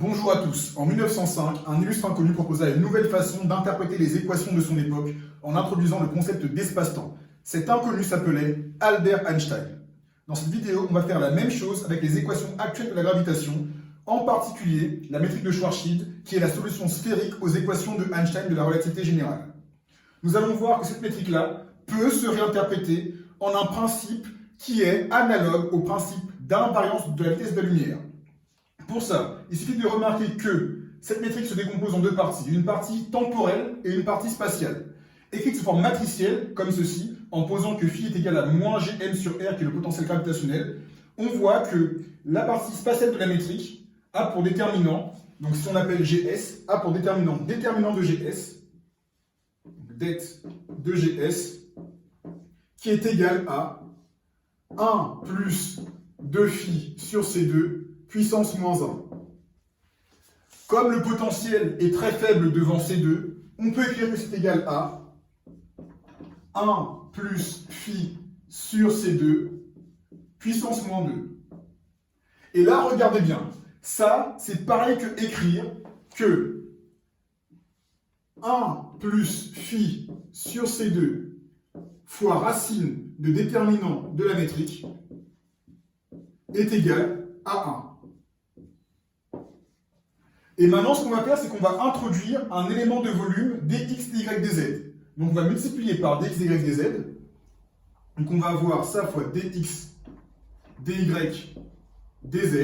Bonjour à tous. En 1905, un illustre inconnu proposa une nouvelle façon d'interpréter les équations de son époque en introduisant le concept d'espace-temps. Cet inconnu s'appelait Albert Einstein. Dans cette vidéo, on va faire la même chose avec les équations actuelles de la gravitation, en particulier la métrique de Schwarzschild, qui est la solution sphérique aux équations de Einstein de la relativité générale. Nous allons voir que cette métrique-là peut se réinterpréter en un principe qui est analogue au principe d'invariance de la vitesse de la lumière. Pour ça, il suffit de remarquer que cette métrique se décompose en deux parties, une partie temporelle et une partie spatiale. Écrite sous forme matricielle, comme ceci, en posant que phi est égal à moins gm sur r, qui est le potentiel gravitationnel, on voit que la partie spatiale de la métrique a pour déterminant, donc si on appelle gs, a pour déterminant de gs, det de gs, qui est égal à 1 plus 2 phi sur c2, puissance moins 1. Comme le potentiel est très faible devant C2, on peut écrire que c'est égal à 1 plus phi sur C2, puissance moins 2. Et là, regardez bien, ça, c'est pareil que écrire que 1 plus phi sur C2 fois racine de déterminant de la métrique est égal à 1. Et maintenant, ce qu'on va faire, c'est qu'on va introduire un élément de volume dx, dy, dz. Donc, on va multiplier par dx, dy, dz. Donc, on va avoir ça fois dx, dy, dz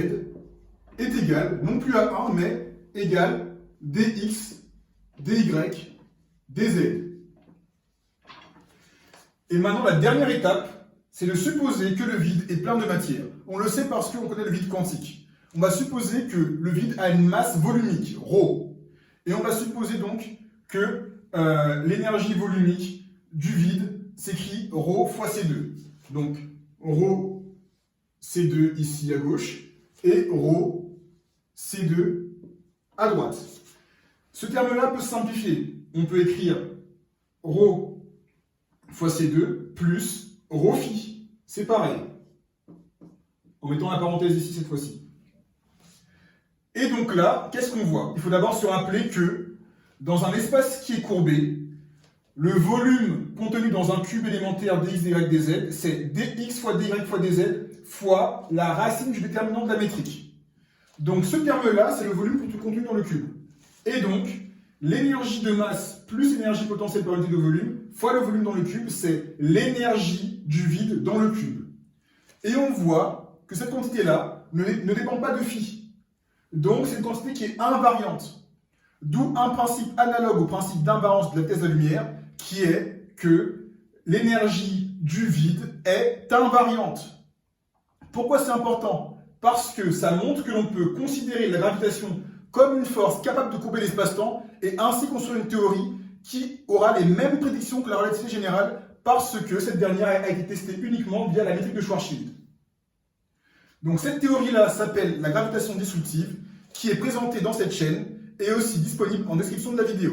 est égal, non plus à 1, mais égal dx, dy, dz. Et maintenant, la dernière étape, c'est de supposer que le vide est plein de matière. On le sait parce qu'on connaît le vide quantique. On va supposer que le vide a une masse volumique, ρ. Et on va supposer donc que l'énergie volumique du vide s'écrit ρ fois C2. Donc, ρ C2 ici à gauche et ρ C2 à droite. Ce terme-là peut se simplifier. On peut écrire ρ fois C2 plus ρ phi. C'est pareil. En mettant la parenthèse ici cette fois-ci. Et donc là, qu'est-ce qu'on voit? Il faut d'abord se rappeler que dans un espace qui est courbé, le volume contenu dans un cube élémentaire dx, dy, dz, c'est dx fois dy fois dz fois la racine du déterminant de la métrique. Donc ce terme-là, c'est le volume contenu dans le cube. Et donc, l'énergie de masse plus l'énergie potentielle par unité de volume fois le volume dans le cube, c'est l'énergie du vide dans le cube. Et on voit que cette quantité-là ne dépend pas de phi. Donc, c'est une quantité qui est invariante. D'où un principe analogue au principe d'invariance de la vitesse de la lumière, qui est que l'énergie du vide est invariante. Pourquoi c'est important? Parce que ça montre que l'on peut considérer la gravitation comme une force capable de courber l'espace-temps et ainsi construire une théorie qui aura les mêmes prédictions que la relativité générale parce que cette dernière a été testée uniquement via la métrique de Schwarzschild. Donc cette théorie-là s'appelle la gravitation disruptive, qui est présentée dans cette chaîne et aussi disponible en description de la vidéo.